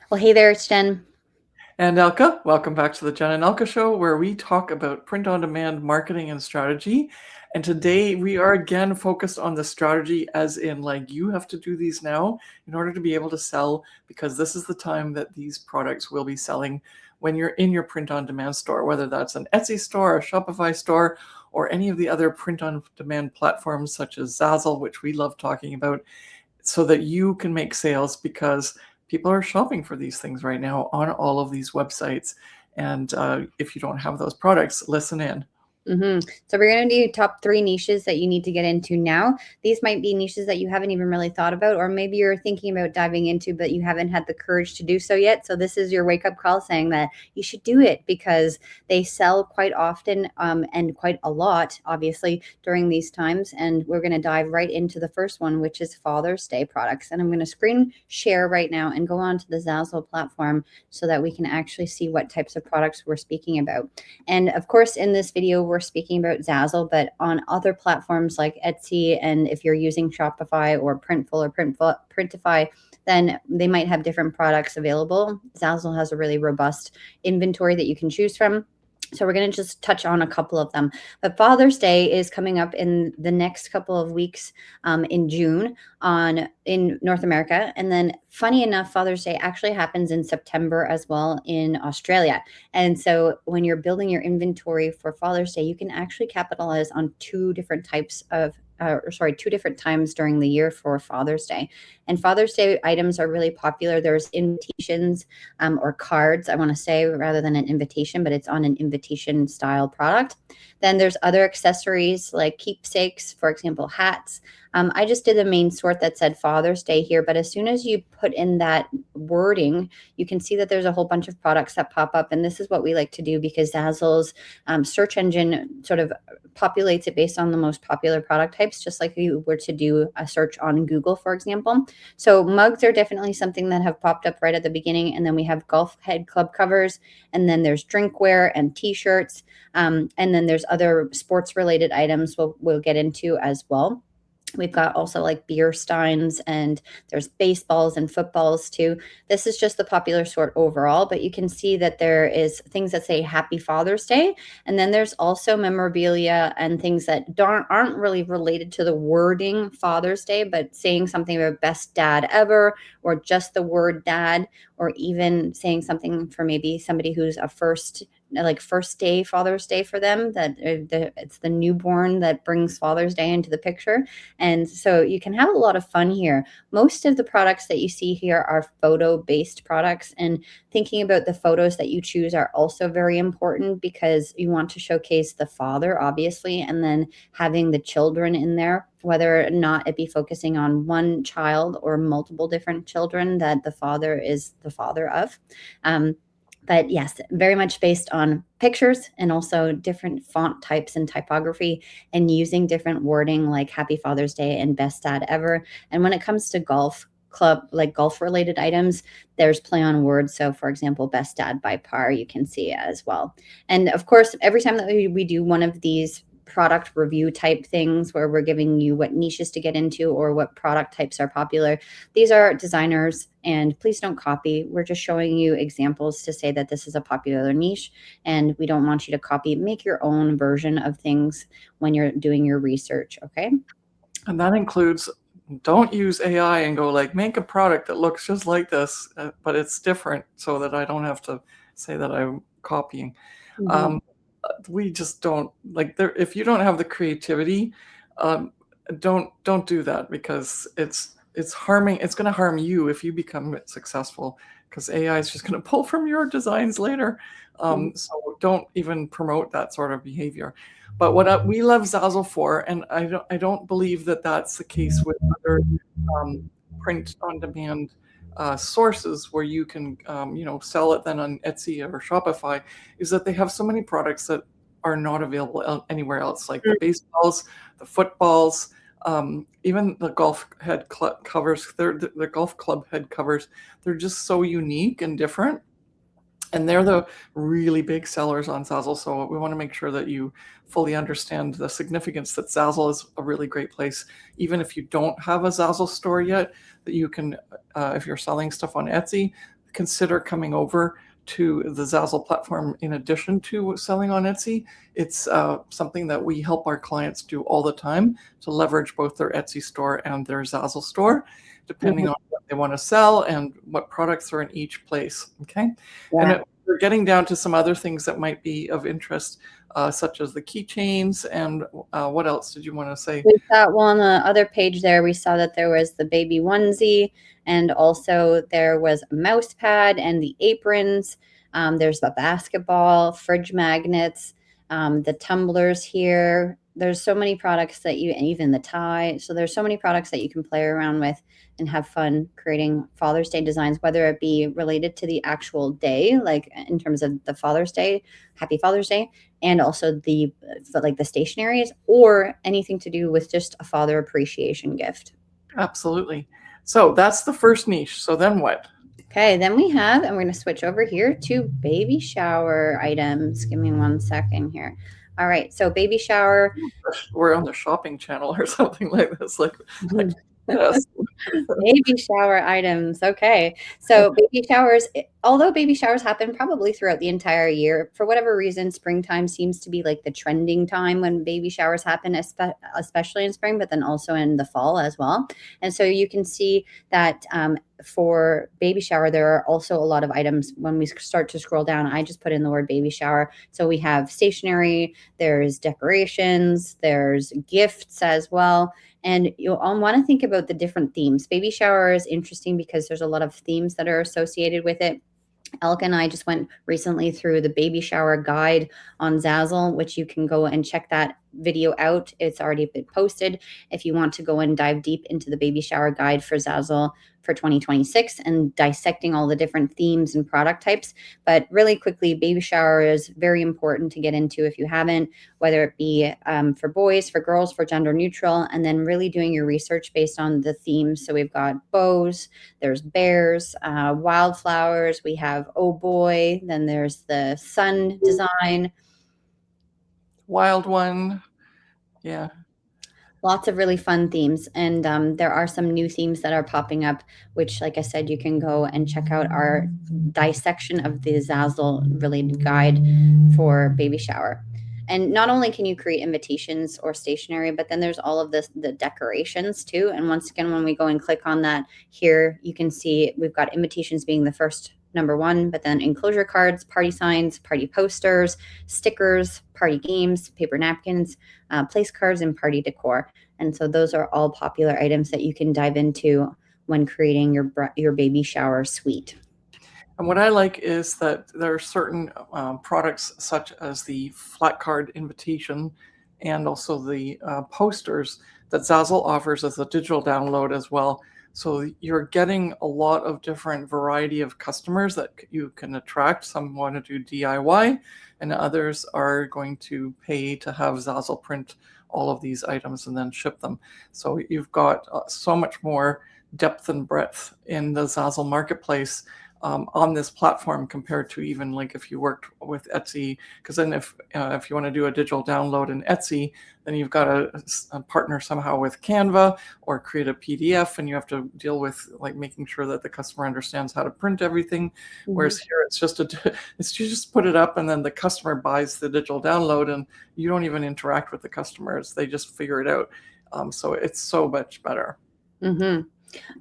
Well, hey there, it's Jen. And Elke, welcome back to the Jen and Elke Show, where we talk about print-on-demand marketing and strategy. And today we are again focused on the strategy, as in, like, you have to do these now in order to be able to sell, because this is the time that these products will be selling when you're in your print-on-demand store, whether that's an Etsy store, a Shopify store, or any of the other print-on-demand platforms such as Zazzle, which we love talking about, so that you can make sales, because people are shopping for these things right now on all of these websites. And if you don't have those products, listen in. So we're going to do top 3 niches that you need to get into now. These might be niches that you haven't even really thought about, or maybe you're thinking about diving into, but you haven't had the courage to do so yet. So this is your wake-up call saying that you should do it, because they sell quite often and quite a lot, obviously, during these times. And we're going to dive right into the first one, which is Father's Day products. And I'm going to screen share right now and go on to the Zazzle platform so that we can actually see what types of products we're speaking about. And of course, in this video, we're speaking about Zazzle, but on other platforms like Etsy, and if you're using Shopify or Printful or Printify, then they might have different products available. Zazzle has a really robust inventory that you can choose from. So we're going to just touch on a couple of them. But Father's Day is coming up in the next couple of weeks in June in North America. And then funny enough, Father's Day actually happens in September as well in Australia. And so when you're building your inventory for Father's Day, you can actually capitalize on two different times during the year for Father's Day. And Father's Day items are really popular. There's invitations or cards, I want to say, rather than an invitation, but it's on an invitation style product. Then there's other accessories like keepsakes, for example, hats. I just did the main sort that said Father's Day here, but as soon as you put in that wording, you can see that there's a whole bunch of products that pop up. And this is what we like to do, because Zazzle's search engine sort of populates it based on the most popular product types, just like you were to do a search on Google, for example. So mugs are definitely something that have popped up right at the beginning. And then we have golf head club covers, and then there's drinkware and t-shirts. And then there's other sports related items we'll get into as well. We've got also like beer steins, and there's baseballs and footballs too. This is just the popular sort overall, but you can see that there is things that say Happy Father's Day. And then there's also memorabilia and things that aren't really related to the wording Father's Day, but saying something about best dad ever, or just the word dad, or even saying something for maybe somebody who's a first day Father's Day for them, that it's the newborn that brings Father's Day into the picture. And so you can have a lot of fun here. Most of the products that you see here are photo based products, and thinking about the photos that you choose are also very important, because you want to showcase the father, obviously, and then having the children in there, whether or not it be focusing on one child or multiple different children that the father is the father of. But yes, very much based on pictures, and also different font types and typography, and using different wording like Happy Father's Day and Best Dad Ever. And when it comes to golf club, like golf related items, there's play on words. So for example, Best Dad by Par, you can see as well. And of course, every time that we do one of these product review type things where we're giving you what niches to get into or what product types are popular, these are designers, and please don't copy. We're just showing you examples to say that this is a popular niche, and we don't want you to copy. Make your own version of things when you're doing your research, okay? And that includes, don't use AI and go like, make a product that looks just like this, but it's different, so that I don't have to say that I'm copying. Mhm. We just don't like there. If you don't have the creativity, don't do that, because it's harming. It's going to harm you if you become successful, because AI is just going to pull from your designs later. So don't even promote that sort of behavior. But we love Zazzle for, and I don't believe that that's the case with other print on demand sources where you can sell it then on Etsy or Shopify, is that they have so many products that are not available anywhere else, like the baseballs, the footballs, even the golf head covers. The golf club head covers. They're just so unique and different. And they're the really big sellers on Zazzle. So we want to make sure that you fully understand the significance that Zazzle is a really great place. Even if you don't have a Zazzle store yet, that you can, if you're selling stuff on Etsy, consider coming over to the Zazzle platform in addition to selling on Etsy. It's something that we help our clients do all the time to leverage both their Etsy store and their Zazzle store, depending on what they want to sell and what products are in each place. Okay. Yeah. And we're getting down to some other things that might be of interest, such as the keychains and what else did you want to say? We saw, well, on the other page there, we saw that there was the baby onesie, and also there was a mouse pad and the aprons. There's the basketball, fridge magnets, the tumblers here. There's so many products that you, and even the tie. So there's so many products that you can play around with and have fun creating Father's Day designs, whether it be related to the actual day, like in terms of the Father's Day, Happy Father's Day, and also the like the stationaries, or anything to do with just a father appreciation gift. Absolutely. So that's the first niche. So then what? Okay, then we have, and we're going to switch over here to baby shower items. Give me 1 second here. All right, so baby shower. We're on the shopping channel or something like this. Like yes. Baby shower items. Okay. So baby showers, although baby showers happen probably throughout the entire year, for whatever reason, springtime seems to be like the trending time when baby showers happen, especially in spring, but then also in the fall as well. And so you can see that for baby shower, there are also a lot of items. When we start to scroll down, I just put in the word baby shower. So we have stationery, there's decorations, there's gifts as well. And you'll want to think about the different themes. Baby shower is interesting because there's a lot of themes that are associated with it. Elke and I just went recently through the baby shower guide on Zazzle, which you can go and check that video out. It's already been posted if you want to go and dive deep into the baby shower guide for Zazzle for 2026 and dissecting all the different themes and product types. But really quickly, baby shower is very important to get into if you haven't, whether it be for boys, for girls, for gender neutral, and then really doing your research based on the themes. So we've got bows, there's bears, wildflowers, we have oh boy, then there's the sun design. Wild one. Yeah. Lots of really fun themes. And there are some new themes that are popping up, which, like I said, you can go and check out our dissection of the Zazzle related guide for baby shower. And not only can you create invitations or stationery, but then there's all of the decorations too. And once again, when we go and click on that here, you can see we've got invitations being the first number one, but then enclosure cards, party signs, party posters, stickers, party games, paper napkins, place cards, and party decor. And so those are all popular items that you can dive into when creating your baby shower suite. And what I like is that there are certain products such as the flat card invitation and also the posters that Zazzle offers as a digital download as well. So you're getting a lot of different variety of customers that you can attract. Some want to do DIY and others are going to pay to have Zazzle print all of these items and then ship them. So you've got so much more depth and breadth in the Zazzle marketplace on this platform compared to even like if you worked with Etsy, because then if you want to do a digital download in Etsy, then you've got to partner somehow with Canva or create a PDF, and you have to deal with like making sure that the customer understands how to print everything. Mm-hmm. Whereas here it's just you just put it up and then the customer buys the digital download and you don't even interact with the customers; they just figure it out. So it's so much better. Mm-hmm.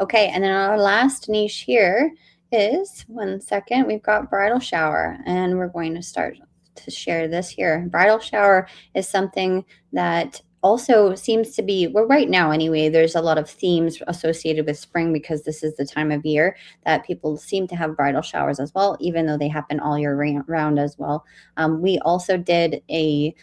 Okay, and then our last niche here is 1 second. We've got bridal shower, and we're going to start to share this here. Bridal shower is something that also seems to be, well, right now anyway, there's a lot of themes associated with spring because this is the time of year that people seem to have bridal showers as well, even though they happen all year round as well. We also did a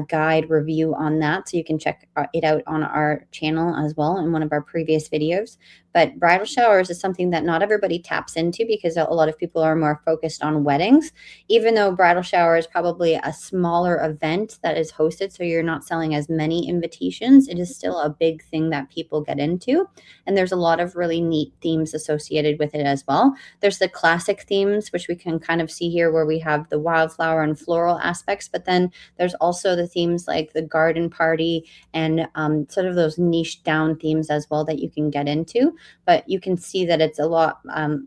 guide review on that, so you can check it out on our channel as well in one of our previous videos. But bridal showers is something that not everybody taps into because a lot of people are more focused on weddings, even though bridal shower is probably a smaller event that is hosted, so you're not selling as many invitations. It is still a big thing that people get into, and there's a lot of really neat themes associated with it as well. There's the classic themes, which we can kind of see here where we have the wildflower and floral aspects, but then there's also the themes like the garden party and sort of those niche down themes as well that you can get into. but you can see that it's a lot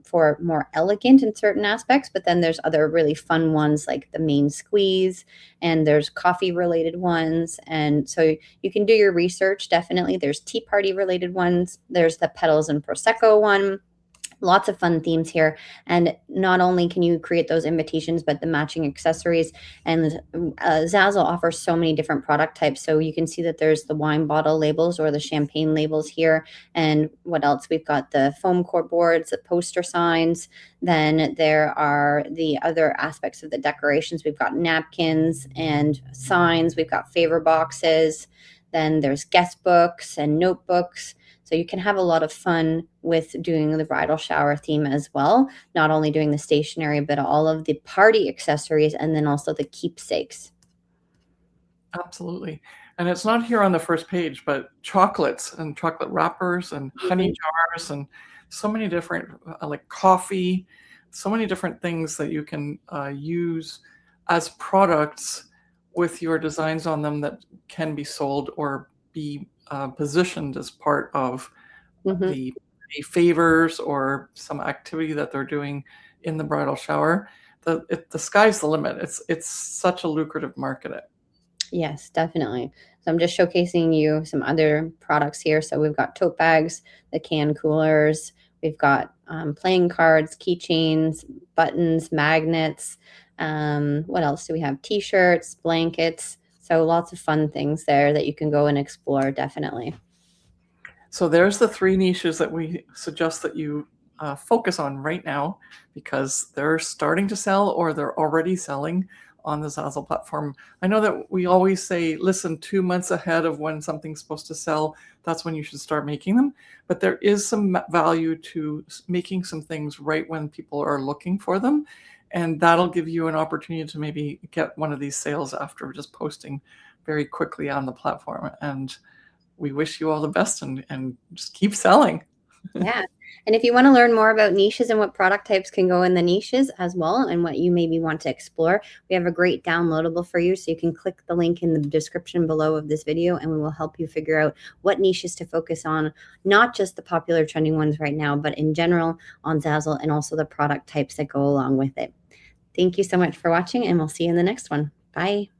for more elegant in certain aspects. But then there's other really fun ones like the main squeeze, and there's coffee related ones. And so you can do your research. Definitely. There's tea party related ones. There's the petals and Prosecco one. Lots of fun themes here. And not only can you create those invitations, but the matching accessories. And Zazzle offers so many different product types. So you can see that there's the wine bottle labels or the champagne labels here. And what else? We've got the foam core boards, the poster signs. Then there are the other aspects of the decorations. We've got napkins and signs. We've got favor boxes. Then there's guest books and notebooks. So you can have a lot of fun with doing the bridal shower theme as well, not only doing the stationery, but all of the party accessories and then also the keepsakes. Absolutely. And it's not here on the first page, but chocolates and chocolate wrappers and honey jars and so many different, like coffee, so many different things that you can use as products with your designs on them that can be sold or be positioned as part of the favors or some activity that they're doing in the bridal shower. The sky's the limit. It's such a lucrative market. Yes, definitely. So I'm just showcasing you some other products here. So we've got tote bags, the can coolers, we've got playing cards, keychains, buttons, magnets. What else do we have? T-shirts, blankets. So lots of fun things there that you can go and explore, definitely. So there's the 3 niches that we suggest that you focus on right now, because they're starting to sell or they're already selling on the Zazzle platform. I know that we always say, listen, 2 months ahead of when something's supposed to sell, that's when you should start making them. But there is some value to making some things right when people are looking for them. And that'll give you an opportunity to maybe get one of these sales after just posting very quickly on the platform. And we wish you all the best and just keep selling. Yeah. And if you want to learn more about niches and what product types can go in the niches as well, and what you maybe want to explore, we have a great downloadable for you. So you can click the link in the description below of this video, and we will help you figure out what niches to focus on, not just the popular trending ones right now, but in general on Zazzle, and also the product types that go along with it. Thank you so much for watching, and we'll see you in the next one. Bye.